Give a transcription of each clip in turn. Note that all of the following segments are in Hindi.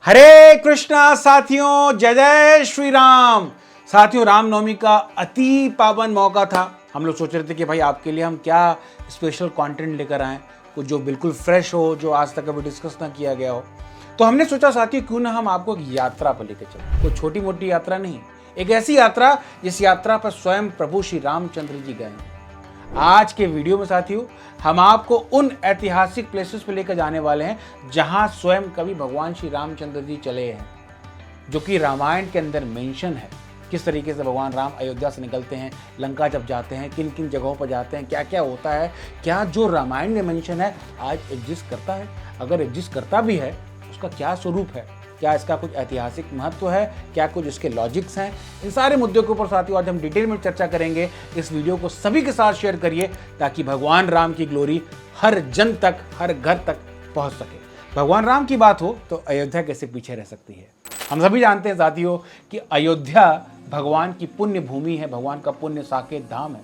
हरे कृष्णा साथियों, जय जय श्री राम। साथियों, रामनवमी का अति पावन मौका था। हम लोग सोच रहे थे कि भाई आपके लिए हम क्या स्पेशल कंटेंट लेकर आएं, कुछ जो बिल्कुल फ्रेश हो, जो आज तक कभी डिस्कस ना किया गया हो। तो हमने सोचा साथियों, क्यों ना हम आपको एक यात्रा पर लेकर चलें। कोई छोटी मोटी यात्रा नहीं, एक ऐसी यात्रा जिस यात्रा पर स्वयं प्रभु श्री रामचंद्र जी गए। आज के वीडियो में साथियों हम आपको उन ऐतिहासिक प्लेसेस पे लेकर जाने वाले हैं जहां स्वयं कवि भगवान श्री रामचंद्र जी चले हैं, जो कि रामायण के अंदर मेंशन है। किस तरीके से भगवान राम अयोध्या से निकलते हैं, लंका जब जाते हैं, किन किन जगहों पर जाते हैं, क्या क्या होता है, क्या जो रामायण में मेंशन है आज एग्जिस्ट करता है, अगर एग्जिस्ट करता भी है उसका क्या स्वरूप है, क्या इसका कुछ ऐतिहासिक महत्व है, क्या कुछ इसके लॉजिक्स हैं। इन सारे मुद्दों के ऊपर साथियों आज हम डिटेल में चर्चा करेंगे। इस वीडियो को सभी के साथ शेयर करिए ताकि भगवान राम की ग्लोरी हर जन तक, हर घर तक पहुंच सके। भगवान राम की बात हो तो अयोध्या कैसे पीछे रह सकती है। हम सभी जानते हैं साथियों कि अयोध्या भगवान की पुण्य भूमि है, भगवान का पुण्य साकेत धाम है।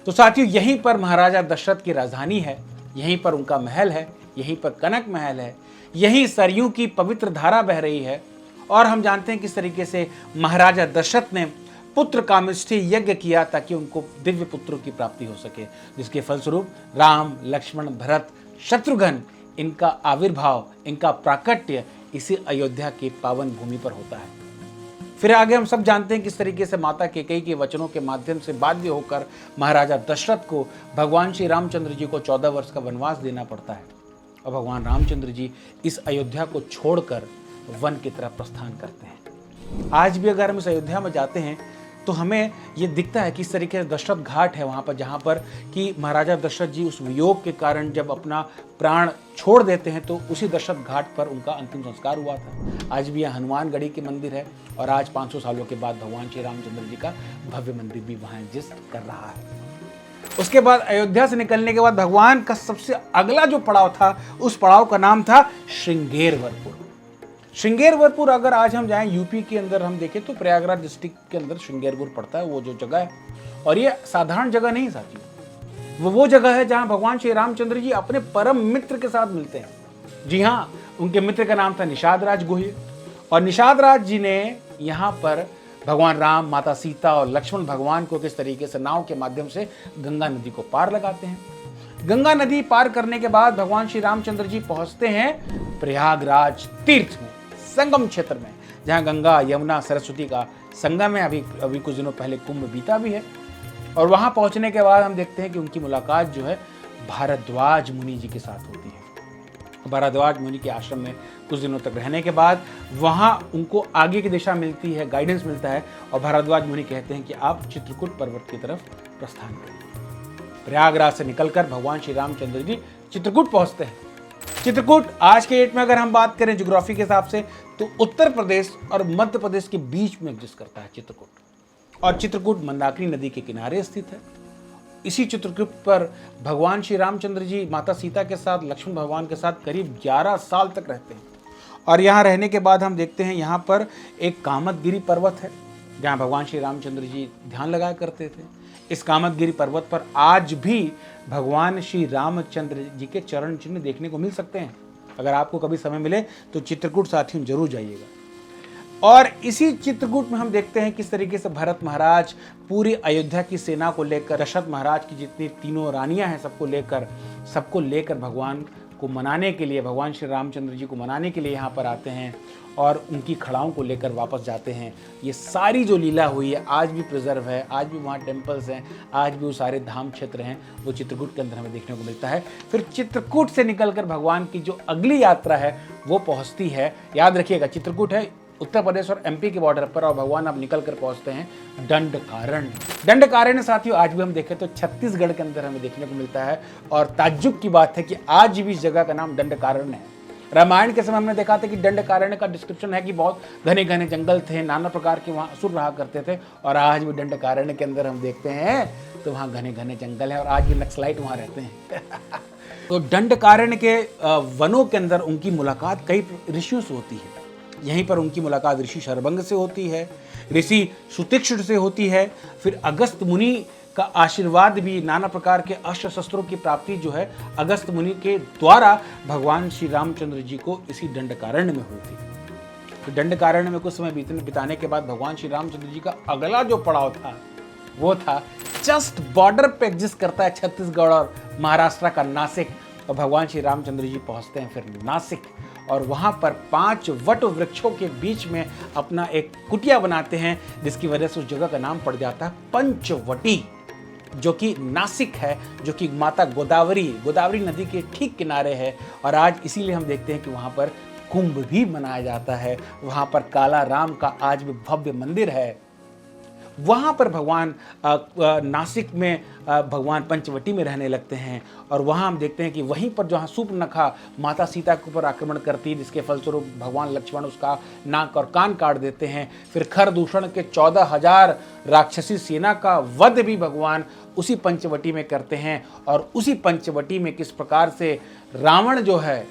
तो साथियों यहीं पर महाराजा दशरथ की राजधानी है, यहीं पर उनका महल है, यहीं पर कनक महल है, यही सरयू की पवित्र धारा बह रही है। और हम जानते हैं किस तरीके से महाराजा दशरथ ने पुत्र कामेष्ठी यज्ञ किया ताकि उनको दिव्य पुत्रों की प्राप्ति हो सके, जिसके फलस्वरूप राम, लक्ष्मण, भरत, शत्रुघ्न, इनका आविर्भाव, इनका प्राकट्य इसी अयोध्या की पावन भूमि पर होता है। फिर आगे हम सब जानते हैं किस तरीके से माता कैकेयी के वचनों के माध्यम से बाध्य होकर महाराजा दशरथ को भगवान श्री रामचंद्र जी को 14 वर्ष का वनवास देना पड़ता है और भगवान रामचंद्र जी इस अयोध्या को छोड़कर वन की तरफ प्रस्थान करते हैं। आज भी अगर हम इस अयोध्या में जाते हैं तो हमें ये दिखता है कि इस तरीके से दशरथ घाट है वहाँ पर, जहाँ पर कि महाराजा दशरथ जी उस वियोग के कारण जब अपना प्राण छोड़ देते हैं तो उसी दशरथ घाट पर उनका अंतिम संस्कार हुआ था। आज भी यहाँ हनुमानगढ़ी के मंदिर है और आज 500 सालों के बाद भगवान श्री रामचंद्र जी का भव्य मंदिर भी वहाँ एग्जिस्ट कर रहा है। उसके बाद अयोध्या से निकलने के बाद भगवान का सबसे अगला जो पड़ाव था, उस पड़ाव का नाम था श्रृंगेरवरपुर। श्रृंगेरवरपुर अगर आज हम जाएं यूपी के अंदर हम देखें तो प्रयागराज डिस्ट्रिक्ट के अंदर श्रृंगेरपुर पड़ता है, वो जो जगह है। और ये साधारण जगह नहीं साथियों, वो जगह है जहां भगवान श्री रामचंद्र जी अपने परम मित्र के साथ मिलते हैं। जी हाँ, उनके मित्र का नाम था निषाद राज गुह्य। और निषाद राज जी ने यहाँ पर भगवान राम, माता सीता और लक्ष्मण भगवान को किस तरीके से नाव के माध्यम से गंगा नदी को पार लगाते हैं। गंगा नदी पार करने के बाद भगवान श्री रामचंद्र जी पहुंचते हैं प्रयागराज तीर्थ में, संगम क्षेत्र में, जहां गंगा, यमुना, सरस्वती का संगम है। अभी कुछ दिनों पहले कुंभ बीता भी है। और वहां पहुंचने के बाद हम देखते हैं कि उनकी मुलाकात जो है भारद्वाज मुनि जी के साथ होती है। भारद्वाज मुनि के आश्रम में कुछ दिनों तक रहने के बाद वहां उनको आगे की दिशा मिलती है, गाइडेंस मिलता है और भारद्वाज मुनि कहते हैं कि आप चित्रकूट पर्वत की तरफ प्रस्थान करिए। प्रयागराज से निकलकर भगवान श्री रामचंद्र जी चित्रकूट पहुंचते हैं। चित्रकूट आज के डेट में अगर हम बात करें ज्योग्राफी के हिसाब से तो उत्तर प्रदेश और मध्य प्रदेश के बीच में एग्जिस्ट करता है चित्रकूट। और चित्रकूट मंदाकिनी नदी के किनारे स्थित है। इसी चित्रकूट पर भगवान श्री रामचंद्र जी माता सीता के साथ, लक्ष्मण भगवान के साथ करीब 11 साल तक रहते हैं। और यहाँ रहने के बाद हम देखते हैं यहाँ पर एक कामदगिरी पर्वत है जहाँ भगवान श्री रामचंद्र जी ध्यान लगाया करते थे। इस कामदगिरी पर्वत पर आज भी भगवान श्री रामचंद्र जी के चरण चिन्ह देखने को मिल सकते हैं। अगर आपको कभी समय मिले तो चित्रकूट साथियों जरूर जाइएगा। और इसी चित्रकूट में हम देखते हैं किस तरीके से भरत महाराज पूरी अयोध्या की सेना को लेकर, दशरथ महाराज की जितनी तीनों रानियां हैं सबको लेकर भगवान को मनाने के लिए, भगवान श्री रामचंद्र जी को मनाने के लिए यहाँ पर आते हैं और उनकी खड़ाओं को लेकर वापस जाते हैं। ये सारी जो लीला हुई है आज भी प्रिजर्व है, आज भी वहाँ टेम्पल्स हैं, आज भी वो सारे धाम क्षेत्र हैं, वो चित्रकूट के अंदर हमें देखने को मिलता है। फिर चित्रकूट से निकलकर भगवान की जो अगली यात्रा है वो पहुँचती है, याद रखिएगा चित्रकूट है उत्तर प्रदेश और एमपी के बॉर्डर पर, और भगवान अब निकल कर पहुंचते हैं दंडकारण्य। दंडकारण्य साथियों आज भी हम देखें तो छत्तीसगढ़ के अंदर हमें देखने को मिलता है। और ताज्जुब की बात है कि आज भी इस जगह का नाम दंडकारण्य है। रामायण के समय हमने देखा था कि दंडकारण्य का डिस्क्रिप्शन है कि बहुत घने घने जंगल थे, नाना प्रकार के वहाँ असुर रहा करते थे। और आज भी दंडकारण्य के अंदर हम देखते हैं तो वहाँ घने घने जंगल है और आज भी नक्सलाइट वहाँ रहते हैं। तो दंडकारण्य के वनों के अंदर उनकी मुलाकात कई ऋषियों से होती है। यहीं पर उनकी मुलाकात ऋषि शरभंग से होती है, ऋषि सुतीक्ष्ण से होती है। फिर अगस्त मुनि का आशीर्वाद भी, नाना प्रकार के अस्त्र शस्त्रों की प्राप्ति जो है अगस्त मुनि के द्वारा भगवान श्री रामचंद्र जी को इसी दंडकारण्य में हुई थी। तो दंडकारण्य में कुछ समय बिताने के बाद भगवान श्री रामचंद्र जी का अगला जो पड़ाव था वो था जस्ट बॉर्डर पे एग्जिस्ट करता है छत्तीसगढ़ और महाराष्ट्र का नासिक। और भगवान श्री रामचंद्र जी पहुंचते हैं फिर नासिक और वहां पर 5 वट वृक्षों के बीच में अपना एक कुटिया बनाते हैं, जिसकी वजह से उस जगह का नाम पड़ जाता है पंचवटी, जो कि नासिक है, जो कि माता गोदावरी नदी के ठीक किनारे है। और आज इसीलिए हम देखते हैं कि वहाँ पर कुंभ भी मनाया जाता है। वहाँ पर काला राम का आज भी भव्य मंदिर है। वहाँ पर भगवान नासिक में भगवान पंचवटी में रहने लगते हैं और वहाँ हम देखते हैं कि वहीं पर जहाँ सूर्पनखा माता सीता के ऊपर आक्रमण करती है, जिसके फलस्वरूप भगवान लक्ष्मण उसका नाक और कान काट देते हैं। फिर खरदूषण के 14,000 राक्षसी सेना का वध भी भगवान उसी पंचवटी में करते हैं। और उसी पंचवटी में किस प्रकार से रावण जो है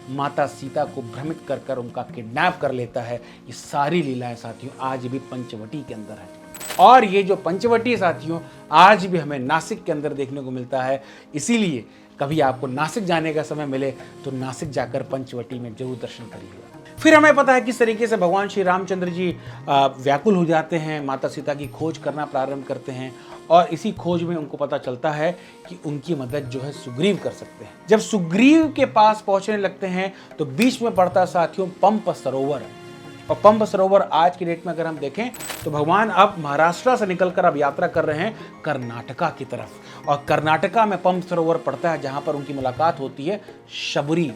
माता सीता को भ्रमित कर कर उनका किडनैप कर लेता है, ये सारी लीलाएं साथियों आज भी पंचवटी के अंदर है। और ये जो पंचवटी साथियों आज भी हमें नासिक के अंदर देखने को मिलता है। इसीलिए कभी आपको नासिक जाने का समय मिले तो नासिक जाकर पंचवटी में जरूर दर्शन करिएगा। फिर हमें पता है किस तरीके से भगवान श्री रामचंद्र जी व्याकुल हो जाते हैं, माता सीता की खोज करना प्रारंभ करते हैं और इसी खोज में उनको पता चलता है कि उनकी मदद जो है सुग्रीव कर सकते हैं। जब सुग्रीव के पास पहुंचने लगते हैं तो बीच में पड़ता साथियों पंप सरोवर। और पंप सरोवर आज की डेट में अगर हम देखें तो भगवान अब महाराष्ट्र से निकलकर अब यात्रा कर रहे हैं कर्नाटका की तरफ। और कर्नाटका में पंप सरोवर पड़ता है जहां पर उनकी मुलाकात होती है शबरी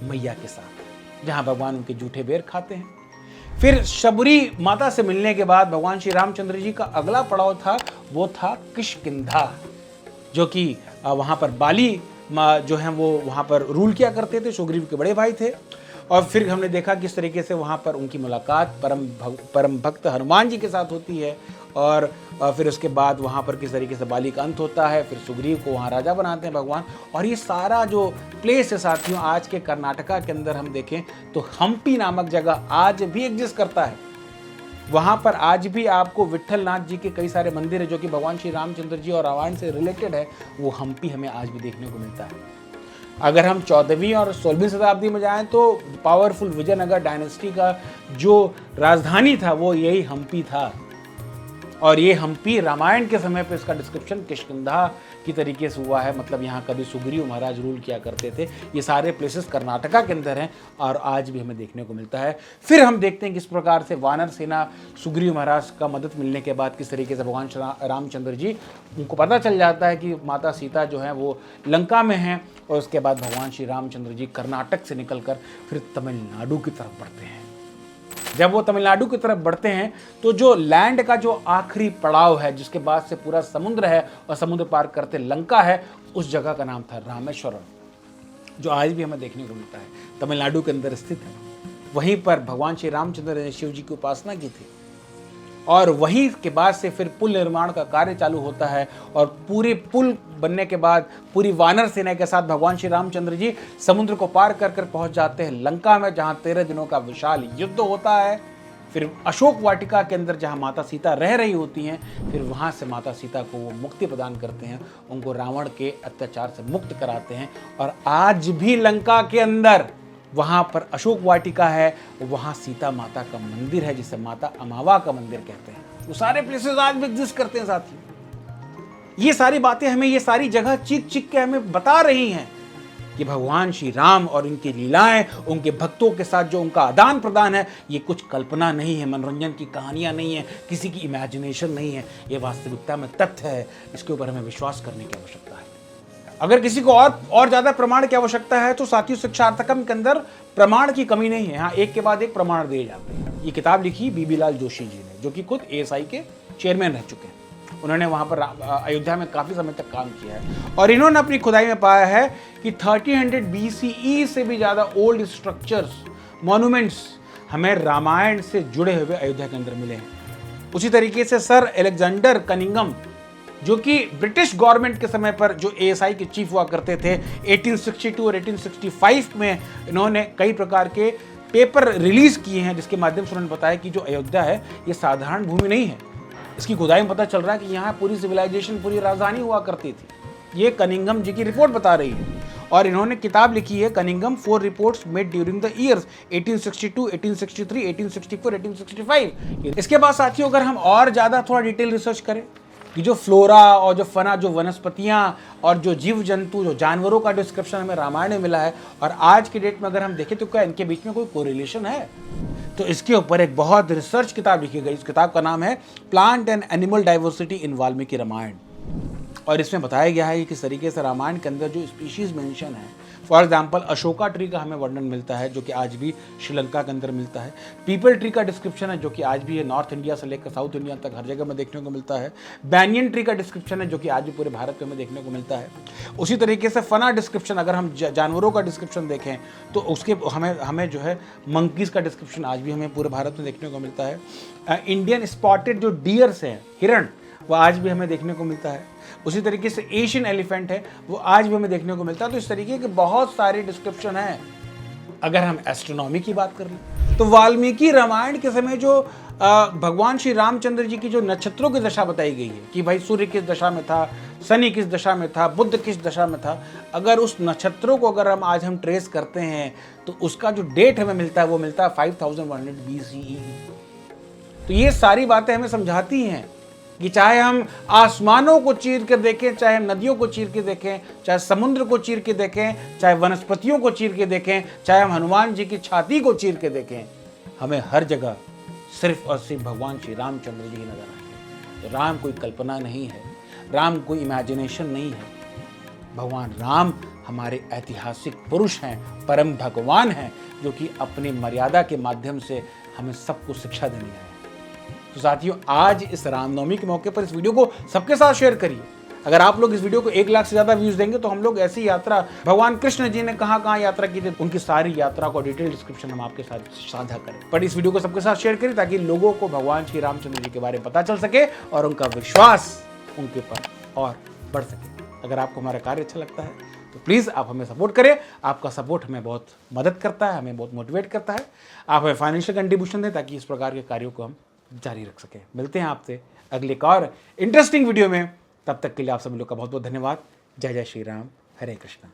मैया के साथ, जहां भगवान उनके जूठे बेर खाते हैं। फिर शबरी माता से मिलने के बाद भगवान श्री रामचंद्र जी का अगला पड़ाव था वो था किष्किंधा, जो कि वहां पर बाली जो है वो वहां पर रूल किया करते थे, सुग्रीव के बड़े भाई थे। और फिर हमने देखा किस तरीके से वहाँ पर उनकी मुलाकात परम भक्त हनुमान जी के साथ होती है। और फिर उसके बाद वहाँ पर किस तरीके से बाली का अंत होता है, फिर सुग्रीव को वहाँ राजा बनाते हैं भगवान। और ये सारा जो प्लेस है साथियों आज के कर्नाटका के अंदर हम देखें तो हम्पी नामक जगह आज भी एग्जिस्ट करता है। वहाँ पर आज भी आपको विट्ठल नाथ जी के कई सारे मंदिर है जो कि भगवान श्री रामचंद्र जी और रामायण से रिलेटेड है, वो हम्पी हमें आज भी देखने को मिलता है। अगर हम 14वीं और 16वीं शताब्दी में जाएं तो पावरफुल विजयनगर डायनेस्टी का जो राजधानी था वो यही हम्पी था। और ये हम्पी रामायण के समय पे इसका डिस्क्रिप्शन किष्किंधा की तरीके से हुआ है, मतलब यहाँ कभी सुग्रीव महाराज रूल किया करते थे। ये सारे प्लेसेस कर्नाटका के अंदर हैं और आज भी हमें देखने को मिलता है। फिर हम देखते हैं किस प्रकार से वानर सेना सुग्रीव महाराज का मदद मिलने के बाद किस तरीके से भगवान रामचंद्र जी उनको पता चल जाता है कि माता सीता जो है वो लंका में हैं। और उसके बाद भगवान श्री रामचंद्र जी कर्नाटक से निकलकर फिर तमिलनाडु की तरफ बढ़ते हैं। जब वो तमिलनाडु की तरफ बढ़ते हैं तो जो लैंड का जो आखिरी पड़ाव है, जिसके बाद से पूरा समुद्र है और समुद्र पार करते लंका है, उस जगह का नाम था रामेश्वरम, जो आज भी हमें देखने को मिलता है, तमिलनाडु के अंदर स्थित है। वहीं पर भगवान श्री रामचंद्र ने शिव जी की उपासना की थी और वहीं के बाद से फिर पुल निर्माण का कार्य चालू होता है। और पूरे पुल बनने के बाद पूरी वानर सेना के साथ भगवान श्री रामचंद्र जी समुद्र को पार कर कर पहुंच जाते हैं लंका में, जहां 13 दिनों का विशाल युद्ध होता है। फिर अशोक वाटिका के अंदर जहां माता सीता रह रही होती हैं, फिर वहां से माता सीता को वो मुक्ति प्रदान करते हैं, उनको रावण के अत्याचार से मुक्त कराते हैं। और आज भी लंका के अंदर वहाँ पर अशोक वाटिका है, वहाँ सीता माता का मंदिर है जिसे माता अमावा का मंदिर कहते हैं। वो सारे प्लेसेस आज भी एग्जिस्ट करते हैं साथियों। ये सारी बातें हमें ये सारी जगह चीख चीख के हमें बता रही हैं कि भगवान श्री राम और उनकी लीलाएं, उनके भक्तों के साथ जो उनका आदान प्रदान है, ये कुछ कल्पना नहीं है, मनोरंजन की कहानियां नहीं है, किसी की इमेजिनेशन नहीं है, ये वास्तविकता में तथ्य है। इसके ऊपर हमें विश्वास करने की आवश्यकता है। अगर किसी को और ज्यादा प्रमाण की आवश्यकता है तो साथियों शिक्षार्थकम के अंदर प्रमाण की कमी नहीं है। यहाँ एक के बाद एक प्रमाण दिए जाते हैं। ये किताब लिखी बीबी लाल जोशी जी ने, जो कि खुद ASI के चेयरमैन रह चुके हैं। उन्होंने वहाँ पर अयोध्या में काफ़ी समय तक काम किया है और इन्होंने अपनी खुदाई में पाया है कि 1300 BCE से भी ज़्यादा ओल्ड स्ट्रक्चर्स, मॉन्यूमेंट्स हमें रामायण से जुड़े हुए अयोध्या के अंदर मिले हैं। उसी तरीके से सर एलेक्जेंडर कनिंगम, जो कि ब्रिटिश गवर्नमेंट के समय पर जो ASI के चीफ हुआ करते थे, 1862 और 1865 में इन्होंने कई प्रकार के पेपर रिलीज किए हैं, जिसके माध्यम से उन्होंने बताया कि जो अयोध्या है ये साधारण भूमि नहीं है। इसकी खुदाई में पता चल रहा है कि यहाँ पूरी सिविलाइजेशन, पूरी राजधानी हुआ करती थी। ये कनिंगम जी की रिपोर्ट बता रही है। और इन्होंने किताब लिखी है Cunningham 4 reports made during the years 1862, 1863, 1864, 1865। इसके बाद साथियों अगर हम और ज़्यादा थोड़ा डिटेल रिसर्च करें कि जो फ्लोरा और जो फना, जो वनस्पतियाँ और जो जीव जंतु, जो जानवरों का डिस्क्रिप्शन हमें रामायण में मिला है और आज की डेट में अगर हम देखें तो क्या इनके बीच में कोई कोरिलेशन है? तो इसके ऊपर एक बहुत रिसर्च किताब लिखी गई। इस किताब का नाम है plant and animal diversity in Valmiki Ramayana. और इसमें बताया गया है कि किस तरीके से रामायण के अंदर जो स्पीशीज मेंशन है, फॉर एग्जाम्पल अशोका ट्री का हमें वर्णन मिलता है जो कि आज भी श्रीलंका के अंदर मिलता है। पीपल ट्री का डिस्क्रिप्शन है जो कि आज भी नॉर्थ इंडिया से लेकर साउथ इंडिया तक हर जगह में देखने को मिलता है। बैनियन ट्री का डिस्क्रिप्शन है जो कि आज भी पूरे भारत में हमें देखने को मिलता है। उसी तरीके से फना डिस्क्रिप्शन, अगर हम जानवरों का डिस्क्रिप्शन देखें तो उसके हमें जो है मंकीज़ का डिस्क्रिप्शन आज भी हमें पूरे भारत में देखने को मिलता है। इंडियन स्पॉटेड जो डियर्स हैं, हिरण, वो आज भी हमें देखने को मिलता है। उसी तरीके से एशियन एलिफेंट है, वो आज भी हमें देखने को मिलता है। तो इस तरीके के बहुत सारे डिस्क्रिप्शन हैं। अगर हम एस्ट्रोनॉमी की बात कर लें तो वाल्मीकि रामायण के समय जो भगवान श्री रामचंद्र जी की जो नक्षत्रों की दशा बताई गई है कि भाई सूर्य किस दशा में था, शनि किस दशा में था, बुध किस दशा में था, अगर उस नक्षत्रों को अगर हम आज ट्रेस करते हैं तो उसका जो डेट हमें मिलता है वो मिलता है 5100 BCE। तो ये सारी बातें हमें समझाती हैं कि चाहे हम आसमानों को चीर कर देखें, चाहे हम नदियों को चीर के देखें, चाहे समुद्र को चीर के देखें, चाहे वनस्पतियों को चीर के देखें, चाहे हम हनुमान जी की छाती को चीर के देखें, हमें हर जगह सिर्फ और सिर्फ भगवान श्री रामचंद्र जी ही नजर आएंगे। तो राम कोई कल्पना नहीं है, राम कोई इमेजिनेशन नहीं है। भगवान राम हमारे ऐतिहासिक पुरुष हैं, परम भगवान हैं जो कि अपनी मर्यादा के माध्यम से हमें सबको शिक्षा देनी है। तो साथियों आज इस रामनवमी के मौके पर इस वीडियो को सबके साथ शेयर करिए। अगर आप लोग इस वीडियो को 1 लाख से ज़्यादा व्यूज़ देंगे तो हम लोग ऐसी यात्रा, भगवान कृष्ण जी ने कहाँ कहाँ यात्रा की थी, उनकी सारी यात्रा को डिटेल डिस्क्रिप्शन हम आपके साथ साझा करें। पर इस वीडियो को सबके साथ शेयर करिए ताकि लोगों को भगवान श्री रामचंद्र जी के बारे में पता चल सके और उनका विश्वास उनके पर और बढ़ सके। अगर आपको हमारा कार्य अच्छा लगता है तो प्लीज़ आप हमें सपोर्ट करें। आपका सपोर्ट हमें बहुत मदद करता है, हमें बहुत मोटिवेट करता है। आप हमें फाइनेंशियल कंट्रीब्यूशन दें ताकि इस प्रकार के कार्यों को हम जारी रख सकें। मिलते हैं आपसे अगले एक और इंटरेस्टिंग वीडियो में। तब तक के लिए आप सभी लोग का बहुत बहुत धन्यवाद। जय जय श्री राम, हरे कृष्णा।